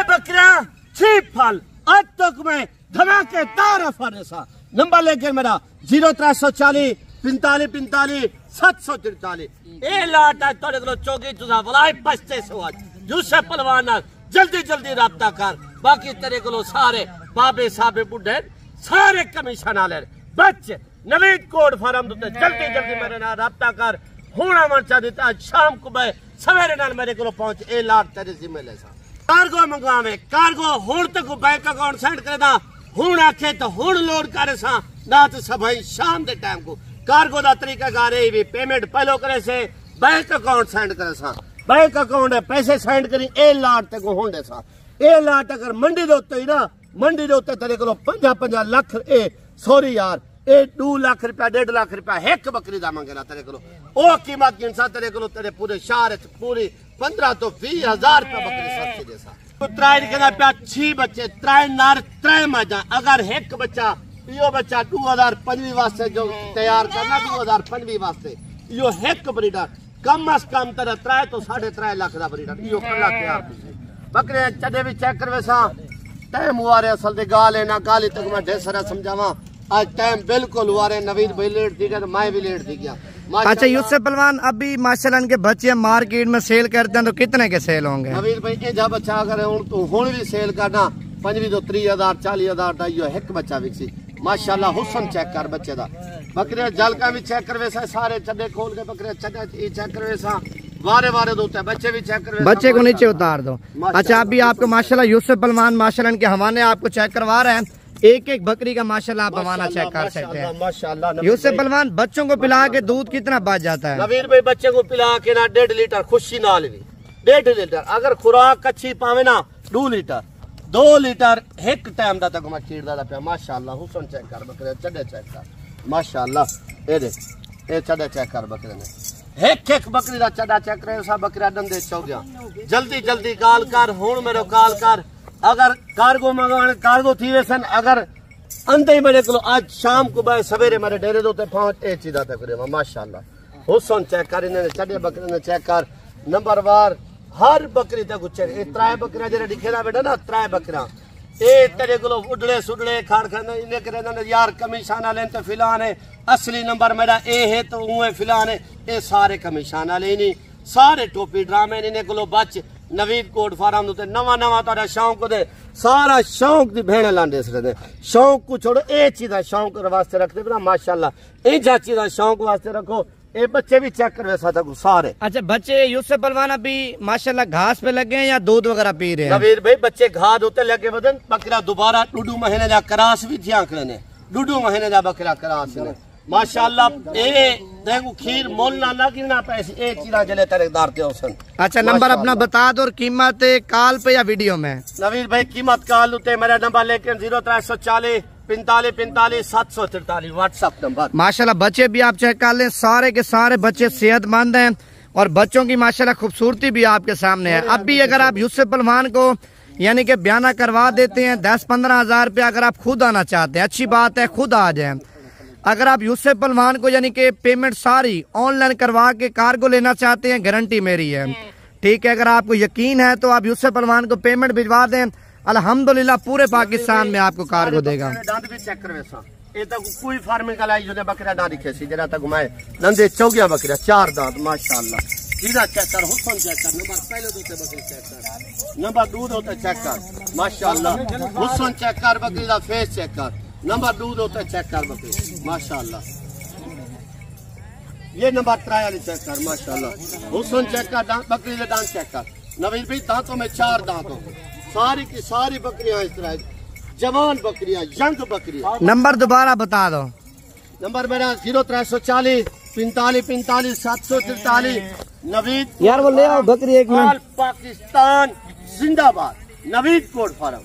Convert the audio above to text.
बकरियां चीप फल आज तक मैं धमाकेदार ऑफर सा नंबर लेके मेरा 0340 45 45 743 ए लाट आज तोरे को चौकी तुझा वलाई पछते सो आज यूसुफ पहलवान जल्दी जल्दी राब्ता कर बाकी तेरे को सारे बाबे साबे बुढ़े सारे कमीशन वाले बच्चे नवीद कोड फार्म तो जल्दी जल्दी मेरे नाल राब्ता कर होना मर्चा देता शाम को मैं सवेरे नाल मेरे को पहुंच ए लाट तेरे जिम्मे ले सा कार्गो मंगवावे कार्गो हुण तक बैंक अकाउंट सेंड करदा हुण आखे तो हुण लोड करे सा ना तो सभाई शाम दे टाइम को कार्गो दा तरीका कार है भी पेमेंट पहलो करे से बैंक अकाउंट सेंड करे सा बैंक अकाउंट पैसे सेंड करी ए लाट तक हुण दे सा ए लाट अगर मंडी दे उत्ते ही ना मंडी दे उत्ते तेरे को 50 लाख ए सॉरी यार ए 2 लाख रुपया 1.5 लाख रुपया एक बकरी दा मंगेना तेरे को ओ कीमत गिनसा तेरे को तेरे पूरे शहर पूरी 15 तो 20 हजार रुपया बकरी सस्ती देसा तो त्राई कहना पे 6 बच्चे त्राई नार त्राई मजा अगर एक बच्चा यो बच्चा 2025 वास्ते जो तैयार करना 2025 वास्ते यो एक ब्रीडर कम अज कम तेरा त्राई तो 3.5 लाख दा ब्रीडर यो कल्ला तैयार बकरे चडे भी चेक करवे सा टाइम हुआ रे असल दे गाल है ना गाली तक मैं ढेर सारा समझावा आज टाइम बिल्कुल हुआ रे नवीद भाई लेट थी गया तो मैं भी लेट थी गया अच्छा यूसुफ पहलवान अभी माशाल्लाह इनके बच्चे मार्केट में सेल करते हैं तो कितने के सेल होंगे नवीद भाई ए जा बच्चा अगर हुण भी सेल करना 25 तो 30,000 40,000 दा यो एक बच्चा विकसी माशाल्लाह हुस्न चेक कर बच्चे दा बकरे जलका भी चेक करवे सा सारे चड्डे खोल के बकरे चड्डे चेक करवे सा वारे वारे दो बच्चे भी चेक करवे बच्चे को नीचे उतार दो अच्छा अभी आपको माशाल्लाह यूसुफ पहलवान माशाल्लाह इनके हवाले आपको चेक करवा रहे हैं एक एक बकरी का माशाल्लाह आप हवाना चेक कर सकते हैं माशाल्लाह यूसुफ पहलवान बच्चों को पिला के दूध कितना बच जाता है नवीर भाई बच्चे को पिला के ना 1.5 लीटर खुशी नाल भी 1.5 लीटर अगर खुराक अच्छी पावे ना 2 लीटर 2 लीटर एक टाइम दा तक मैं चीरदा दा पे माशाल्लाह हुस्न चेक कर बकरे चड्डे चेक कर माशाल्लाह ए देख ए चड्डे चेक कर बकरे ने एक एक बकरी दा चड्डा चेक करे सा बकरा दंदे चौ गया जल्दी जल्दी काल कर हुण मेरो काल कर अगर कार्गो मंगाने कार्गो थी वैसन अगर अंते ही मेरे को आज शाम को मैं सवेरे मेरे डेरे दोते पहुंच ए चीज़ तक करे माशाल्लाह हुस्न चेक कर इन्हें चढ़े बकरे ने चेक कर नंबर वार हर बकरी तक चेक ए त्राय बकरा जरा दिखेना बेटा ना त्राय बकरा ए तेरे को उड़ले सुड़ले खाड़ खाने इन्हें करे ना यार कमीशन वाले तो फिलहाल है असली नंबर मेरा ए है तो वो फिलहाल है ये सारे कमीशन वाले नहीं सारे टोपी ड्रामे इन्हें को बच नवीद कोड फार्म उते नवा नवा तारा शौक दे सारा शौक दी भेड़ लांदे सरे शौक को छोड़ो ए चीज दा शौक वास्ते रखते ना माशाल्लाह ए जाची दा शौक वास्ते रखो ए बच्चे भी चेक करवे साथा को सारे अच्छा बच्चे यूसुफ पहलवान अभी माशाल्लाह घास पे लगे हैं या दूध वगैरह पी रहे हैं नवीद भाई बच्चे घास होते लगे बदन बकरा दोबारा 2 महीने दा करास भी थी आंकड़े ने 2 महीने दा बकरा करास ने माशाल्लाह ए देखो खीर मोल ना गिरना पैसे एक चीज जले तरकदार के होसन अच्छा नंबर अपना बता दो और कीमत कॉल पे या वीडियो में नवीद भाई कीमत कॉल उते मेरा नंबर लेके 0340 45 45 743 व्हाट्सएप नंबर माशाल्लाह बच्चे भी आप चेक कर लें सारे के सारे बच्चे सेहतमंद हैं और बच्चों की माशाल्लाह खूबसूरती भी आपके सामने है अब भी अगर आप यूसुफ पहलवान को यानी कि बयाना करवा देते हैं 10-15 हजार रुपया अगर आप खुद आना चाहते हैं अच्छी बात है खुद आ जाए अगर आप यूसुफ पहलवान को यानी कि पेमेंट सारी ऑनलाइन करवा के कार्गो लेना चाहते हैं गारंटी मेरी है ठीक है अगर आपको यकीन है तो आप यूसुफ पहलवान को पेमेंट भिजवा दें अल्हम्दुलिल्लाह पूरे पाकिस्तान में आपको कार्गो देगा दांत भी चेक करवे सा ए तो कोई फार्मिंग का लाई जो बकरा दांत खेसी जरा तक घुमाए नंदे चौगिया बकरा 4 दांत माशाल्लाह सीधा चेक कर हुस्न चेक कर नंबर पहले दूसरे बकरे चेक कर नंबर दूध होता चेक कर माशाल्लाह हुस्न चेक कर बकरी दा फेस चेक कर नंबर दूध होता चेक कर बकरी माशाल्लाह ये नंबर 3 वाली चेक कर माशाल्लाह हुस्न चेक कर बकरी के दांत चेक कर नवीद भाई दांतों में 4 दांत हो सारी की सारी बकरियां इस तरह जवान बकरियां यंग बकरियां नंबर दोबारा बता दो नंबर मेरा 0340 45 45 743 नवीद यार वो ले आओ बकरी एक मिनट पाकिस्तान जिंदाबाद नवीद कोड फार्म